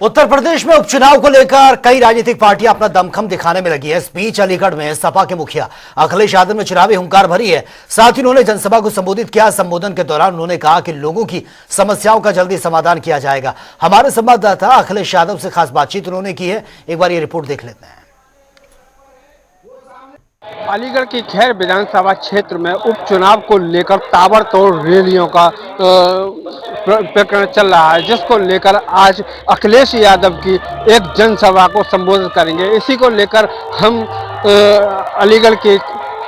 उत्तर प्रदेश में उपचुनाव को लेकर कई राजनीतिक पार्टियां अपना दमखम दिखाने में लगी है। इस बीच अलीगढ़ में सपा के मुखिया अखिलेश यादव ने चुनावी हुंकार भरी है। साथ ही उन्होंने जनसभा को संबोधित किया। संबोधन के दौरान उन्होंने कहा कि लोगों की समस्याओं का जल्दी समाधान किया जाएगा। हमारे संवाददाता अखिलेश यादव से खास बातचीत उन्होंने की है, एक बार ये रिपोर्ट देख लेते हैं। अलीगढ़ की खैर विधानसभा क्षेत्र में उपचुनाव को लेकर ताबड़तोड़ रैलियों का प्रकरण चल रहा है, जिसको लेकर आज अखिलेश यादव की एक जनसभा को संबोधित करेंगे। इसी को लेकर हम अलीगढ़ की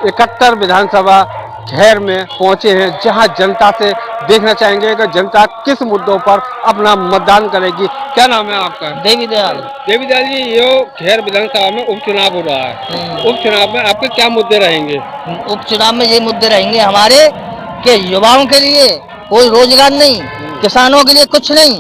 71 विधानसभा खैर में पहुंचे हैं, जहां जनता से देखना चाहेंगे कि जनता किस मुद्दों पर अपना मतदान करेगी। क्या नाम है आपका? देवी दयाल। देवी दयाल जी, ये खैर विधानसभा में उपचुनाव हो रहा है। उपचुनाव में आपके क्या मुद्दे रहेंगे? उपचुनाव में ये मुद्दे रहेंगे हमारे कि युवाओं के लिए कोई रोजगार नहीं, किसानों के लिए कुछ नहीं,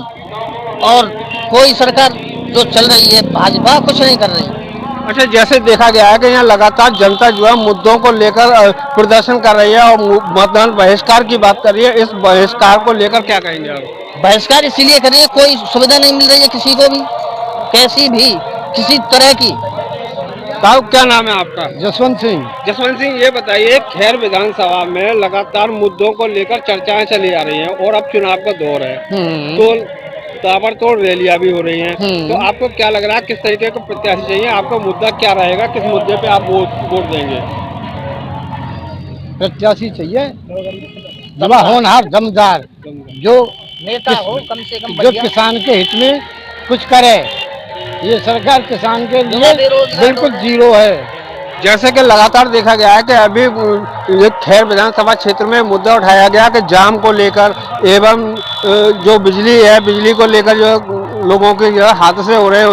और कोई सरकार जो चल रही है भाजपा कुछ नहीं कर रही। अच्छा, जैसे देखा गया है कि यहाँ लगातार जनता जो है मुद्दों को लेकर प्रदर्शन कर रही है और मतदान बहिष्कार की बात कर रही है। इस बहिष्कार को लेकर क्या कहेंगे आप? बहिष्कार इसीलिए कर रही है, कोई सुविधा नहीं मिल रही है किसी को भी, कैसी भी किसी तरह की। साहब, क्या नाम है आपका? जसवंत सिंह। जसवंत सिंह, ये बताइए, खैर विधानसभा में लगातार मुद्दों को लेकर चर्चाएं चली आ रही हैं और अब चुनाव का दौर है, तो ताबड़तोड़ रैलियां भी हो रही हैं, तो आपको क्या लग रहा है किस तरीके का प्रत्याशी चाहिए? आपका मुद्दा क्या रहेगा? किस मुद्दे पे आप वोट देंगे? प्रत्याशी चाहिए दवा होनहार दमदार, जो नेता हो कम से कम जो किसान के हित में कुछ करे। ये सरकार किसान के लिए बिल्कुल जीरो है। जैसे कि लगातार देखा गया है कि अभी ये खैर विधानसभा क्षेत्र में मुद्दा उठाया गया कि जाम को लेकर एवं जो बिजली है, बिजली को लेकर जो लोगों के जो है हादसे हो रहे हैं,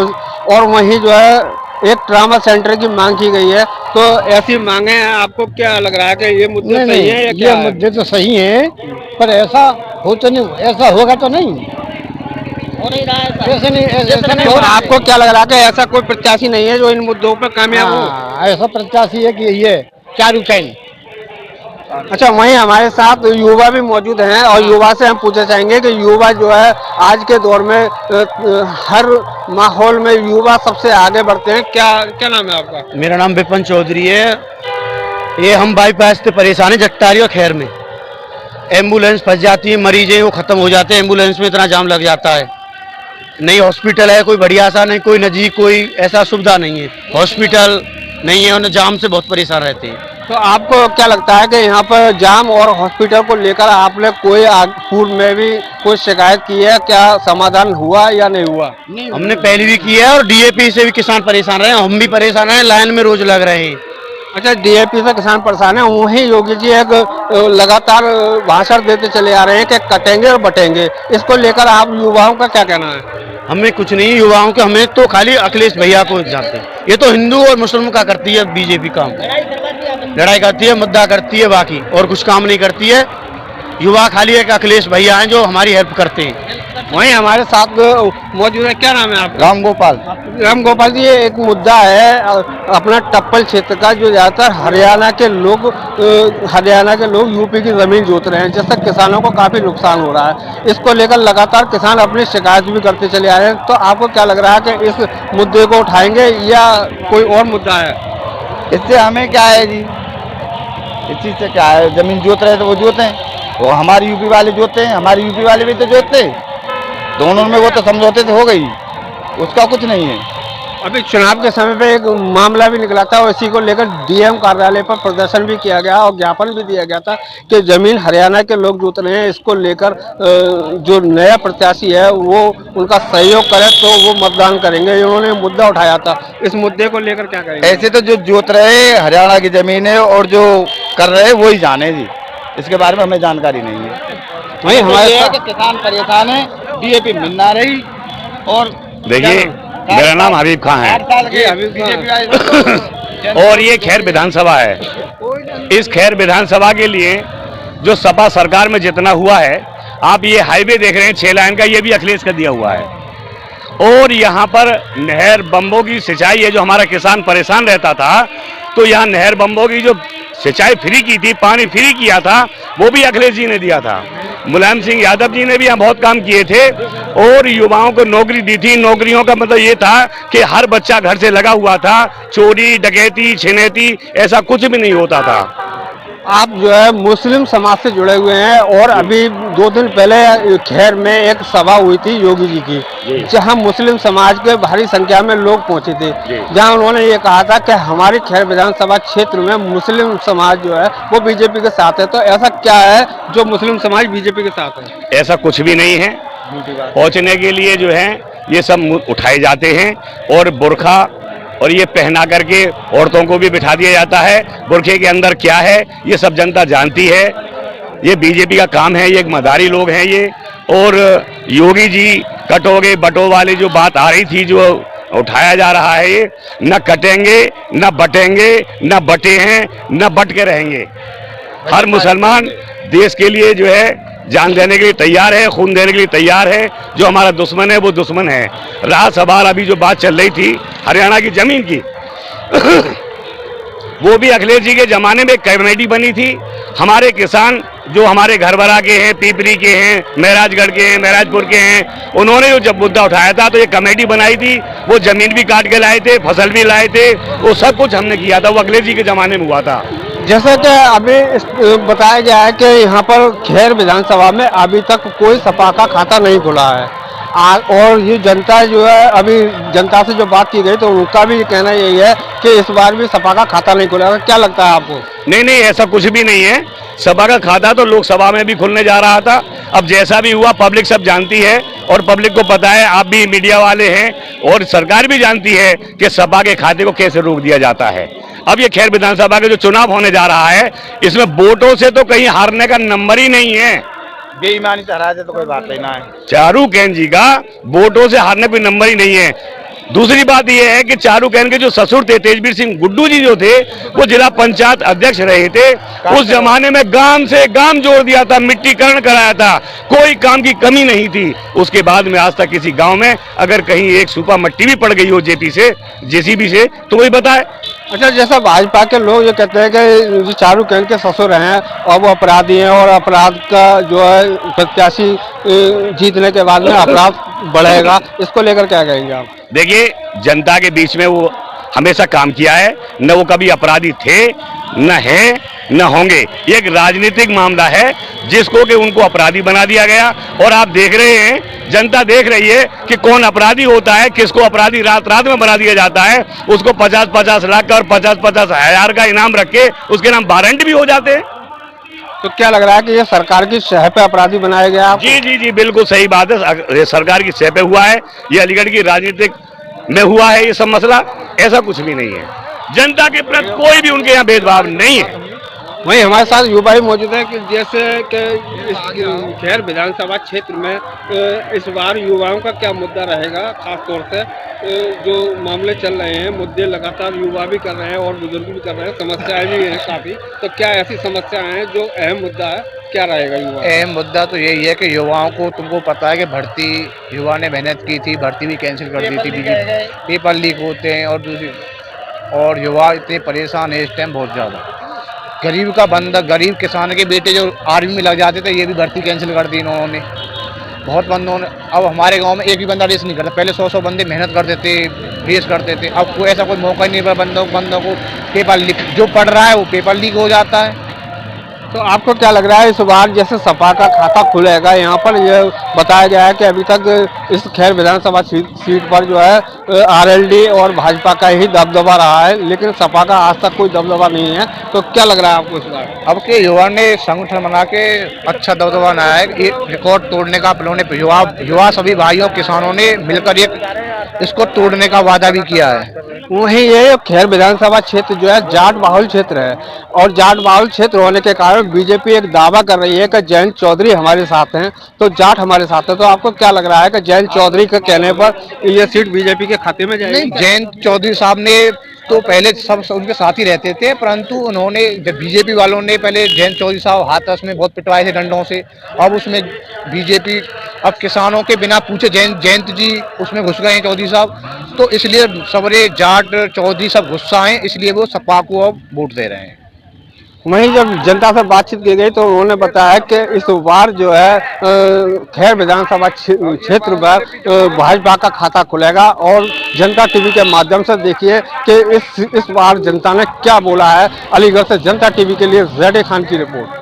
और वहीं जो है एक ट्रामा सेंटर की मांग की गई है। तो ऐसी मांगे हैं, आपको क्या लग रहा है कि ये मुद्दे सही है या क्या? ये मुद्दे तो सही हैं, पर ऐसा हो तो नहीं, ऐसा होगा तो नहीं, हो नहीं रहा है ऐसा नहीं तो आपको क्या लग रहा है कि ऐसा कोई प्रत्याशी नहीं है जो इन मुद्दों पर कामयाब हो? ऐसा प्रत्याशी है कि ये चारू चैन। अच्छा, वहीं हमारे साथ युवा भी मौजूद हैं और युवा से हम पूछना चाहेंगे कि युवा जो है आज के दौर में हर माहौल में युवा सबसे आगे बढ़ते हैं। क्या क्या नाम है आपका? मेरा नाम विपिन चौधरी है। ये हम बाईपास से परेशान है, जट्टारी और खैर में एम्बुलेंस फंस जाती है, मरीज हैं वो खत्म हो जाते हैं, एम्बुलेंस में इतना जाम लग जाता है। नहीं हॉस्पिटल है कोई बढ़िया सा, नहीं कोई नजीक कोई ऐसा सुविधा नहीं है, हॉस्पिटल नहीं है, उन्हें जाम से बहुत परेशान रहते हैं। तो आपको क्या लगता है कि यहाँ पर जाम और हॉस्पिटल को लेकर आपने कोई पूर्व में भी कोई शिकायत की है? क्या समाधान हुआ या नहीं हुआ? हमने पहले भी की है और डीएपी से भी किसान परेशान रहे, हम भी परेशान हैं, लाइन में रोज लग रहे हैं। अच्छा, डीएपी से किसान परेशान है। वहीं योगी जी एक लगातार भाषण देते चले आ रहे हैं कि कटेंगे और बटेंगे। इसको लेकर आप युवाओं का क्या कहना है? हमें कुछ नहीं, युवाओं के हमें तो खाली अखिलेश भैया को जानते हैं। ये तो हिंदू और मुस्लिम का करती है बीजेपी काम, लड़ाई करती है, मुद्दा करती है, बाकी और कुछ काम नहीं करती है। युवा खाली एक अखिलेश भैया हैं जो हमारी हेल्प करते हैं। वहीं हमारे साथ मौजूद है, क्या नाम है आपका? राम गोपाल। राम गोपाल जी, ये एक मुद्दा है अपना टप्पल क्षेत्र का, जो ज्यादातर हरियाणा के लोग यूपी की जमीन जोत रहे हैं, जिससे किसानों को काफी नुकसान हो रहा है। इसको लेकर लगातार किसान अपनी शिकायत भी करते चले आ रहे हैं। तो आपको क्या लग रहा है कि इस मुद्दे को उठाएंगे या कोई और मुद्दा है? इससे हमें क्या है जी, इस चीज से क्या है, जमीन जोत रहे तो वो जोते हैं, वो हमारे यूपी वाले जोते हैं, हमारे यूपी वाले भी तो जोतते, दोनों में वो तो समझौते से हो गई, उसका कुछ नहीं है। अभी चुनाव के समय पे एक मामला भी निकला था और इसी को लेकर डीएम कार्यालय पर प्रदर्शन भी किया गया और ज्ञापन भी दिया गया था कि जमीन हरियाणा के लोग जोत रहे हैं। इसको लेकर जो नया प्रत्याशी है वो उनका सहयोग करे तो वो मतदान करेंगे। उन्होंने मुद्दा उठाया था, इस मुद्दे को लेकर क्या करेंगे? ऐसे तो जो जोत रहे हरियाणा की जमीन है और जो कर रहे वही जाने जी, इसके बारे में हमें जानकारी नहीं है। वही हमारे किसान परेशान है, डीएपी मिल ना रही। और देखिए, मेरा नाम हबीब खान है और ये खैर विधानसभा है। इस खैर विधानसभा के लिए जो सपा सरकार में जितना हुआ है, आप ये हाईवे देख रहे हैं 6 लाइन का, ये भी अखिलेश का दिया हुआ है। और यहाँ पर नहर बम्बों की सिंचाई है, जो हमारा किसान परेशान रहता था, तो यहाँ नहर बम्बों की जो सिंचाई फ्री की थी, पानी फ्री किया था, वो भी अखिलेश जी ने दिया था। मुलायम सिंह यादव जी ने भी यहाँ बहुत काम किए थे और युवाओं को नौकरी दी थी। नौकरियों का मतलब ये था कि हर बच्चा घर से लगा हुआ था, चोरी डकैती छिनैती ऐसा कुछ भी नहीं होता था। आप जो है मुस्लिम समाज से जुड़े हुए हैं और अभी 2 दिन पहले खैर में एक सभा हुई थी योगी जी की, जहां मुस्लिम समाज के भारी संख्या में लोग पहुंचे थे, जहां उन्होंने ये कहा था कि हमारी खैर विधानसभा क्षेत्र में मुस्लिम समाज जो है वो बीजेपी के साथ है। तो ऐसा क्या है जो मुस्लिम समाज बीजेपी के साथ है? ऐसा कुछ भी नहीं है। पहुंचने के लिए जो है ये सब उठाए जाते हैं और बुर्खा और ये पहना करके औरतों को भी बिठा दिया जाता है। बुरखे के अंदर क्या है ये सब जनता जानती है। ये बीजेपी का काम है, ये एक मदारी लोग हैं ये। और योगी जी कटोगे बटो वाली जो बात आ रही थी, जो उठाया जा रहा है, ये न कटेंगे न बटेंगे, न बटे हैं न बट के रहेंगे। हर मुसलमान देश के लिए जो है जान देने के लिए तैयार है, खून देने के लिए तैयार है। जो हमारा दुश्मन है वो दुश्मन है। रहा सवाल अभी जो बात चल रही थी हरियाणा की जमीन की वो भी अखिलेश जी के जमाने में कमेटी बनी थी। हमारे किसान जो हमारे घरबरा के हैं, पीपरी के हैं, महराजगढ़ के हैं, महराजपुर के हैं, उन्होंने जो जब मुद्दा उठाया था तो ये कमेटी बनाई थी। वो जमीन भी काट के लाए थे, फसल भी लाए थे, वो सब कुछ हमने किया था। वो अखिलेश जी के जमाने में हुआ था। जैसा कि अभी बताया गया है कि यहाँ पर खैर विधानसभा में अभी तक कोई सपा का खाता नहीं खुला है। और ये जनता जो है, अभी जनता से जो बात की गई तो उनका भी कहना यही है कि इस बार भी सपा का खाता नहीं खुला। क्या लगता है आपको? नहीं नहीं, ऐसा कुछ भी नहीं है। सपा का खाता तो लोकसभा में भी खुलने जा रहा था। अब जैसा भी हुआ पब्लिक सब जानती है और पब्लिक को पता है, आप भी मीडिया वाले हैं और सरकार भी जानती है कि सपा के खाते को कैसे रोक दिया जाता है। अब ये खैर विधानसभा का जो चुनाव होने जा रहा है इसमें वोटों से तो कहीं हारने का नंबर ही नहीं है। बेईमानी से हरा दे तो कोई बात ही ना है। चारू कैन जी का वोटों से हारने कोई नंबर ही नहीं है। दूसरी बात यह है कि चारू कैन के जो ससुर थे तेजवीर सिंह गुड्डू जी जो थे वो जिला पंचायत अध्यक्ष रहे थे। उस जमाने में गांव से गांव जोड़ दिया था, मिट्टीकरण कराया था, कोई काम की कमी नहीं थी। उसके बाद में आज तक किसी गांव में अगर कहीं एक सूपा मट्टी भी पड़ गई हो जेसीबी से तो वही बताए। अच्छा, जैसा भाजपा के लोग ये कहते हैं कि जो चारू कैन के ससुर हैं और वो अपराधी हैं और अपराध का जो है प्रत्याशी जीतने के बाद में अपराध बढ़ेगा, इसको लेकर क्या कहेंगे आप? देखिए, जनता के बीच में वो हमेशा काम किया है, न वो कभी अपराधी थे, न है, न होंगे। ये एक राजनीतिक मामला है जिसको कि उनको अपराधी बना दिया गया। और आप देख रहे हैं, जनता देख रही है कि कौन अपराधी होता है, किसको अपराधी रात रात में बना दिया जाता है। उसको 50-50 लाख का और 50-50 हजार का इनाम रख के उसके नाम वारंट भी हो जाते हैं। तो क्या लग रहा है कि ये सरकार की शह पे अपराधी बनाया गया? जी जी जी, बिल्कुल सही बात है। सरकार की शह पे हुआ है, ये अलीगढ़ की राजनीतिक में हुआ है ये सब मसला। ऐसा कुछ भी नहीं है। जनता के प्रति कोई भी उनके यहाँ भेदभाव नहीं है। वहीं हमारे साथ युवा भी मौजूद है कि जैसे कि इस खैर विधानसभा क्षेत्र में इस बार युवाओं का क्या मुद्दा रहेगा? खास तौर से जो मामले चल रहे हैं, मुद्दे लगातार युवा भी कर रहे हैं और बुजुर्ग भी कर रहे हैं, समस्याएं भी हैं काफी। तो क्या ऐसी समस्याएं हैं जो अहम मुद्दा है, क्या रहेगा युवा? अहम मुद्दा तो यही है कि युवाओं को, तुमको पता है कि भर्ती युवा ने मेहनत की थी, भर्ती भी कैंसिल कर दी थी, पेपर लीक होते हैं और युवा इतने परेशान है इस टाइम बहुत ज़्यादा। गरीब का बंदा, गरीब किसान के बेटे जो आर्मी में लग जाते थे, ये भी भर्ती कैंसिल कर दी इन्होंने। बहुत बंदों ने, अब हमारे गांव में एक भी बंदा रेस नहीं करता। पहले 100 बंदे मेहनत करते थे, रेस करते थे। अब कोई ऐसा कोई मौका ही नहीं पड़ा। बंदों को पेपर लीक, जो पढ़ रहा है वो पेपर लीक हो जाता है। तो आपको क्या लग रहा है इस बार जैसे सपा का खाता खुलेगा? यहाँ पर यह बताया गया है कि अभी तक इस खैर विधानसभा सीट पर जो है आरएलडी और भाजपा का ही दबदबा रहा है, लेकिन सपा का आज तक कोई दबदबा नहीं है। तो क्या लग रहा है आपको इस बार? अब के युवा ने संगठन बना के अच्छा दबदबा बनाया है। ये रिकॉर्ड तोड़ने का उन्होंने युवा सभी भाइयों किसानों ने मिलकर इसको तोड़ने का वादा भी किया है। वहीं ये खैर विधानसभा क्षेत्र जो है जाट बाहुल क्षेत्र है और जाट बाहुल क्षेत्र होने के कारण बीजेपी एक दावा कर रही है कि जयंत चौधरी हमारे साथ हैं, तो जाट हमारे साथ है। तो आपको क्या लग रहा है कि जयंत चौधरी के कहने पर ये सीट बीजेपी के खाते में जाएगी? नहीं, जयंत चौधरी साहब ने तो पहले सब उनके साथ ही रहते थे, परंतु उन्होंने जब बीजेपी वालों ने पहले जयंत चौधरी साहब हाथ में बहुत पिटवाए थे डंडों से। अब उसमें बीजेपी अब किसानों के बिना पूछे जयंत जी उसमें घुस गए हैं चौधरी साहब। तो इसलिए सबरे जाट चौधरी सब गुस्सा हैं, इसलिए वो सपा को अब वोट दे रहे हैं। वहीं जब जनता से बातचीत की गई तो उन्होंने बताया कि इस बार जो है खैर विधानसभा क्षेत्र में भाजपा का खाता खुलेगा। और जनता टीवी के माध्यम से देखिए कि इस बार जनता ने क्या बोला है। अलीगढ़ से जनता टीवी के लिए ज़ैड खान की रिपोर्ट।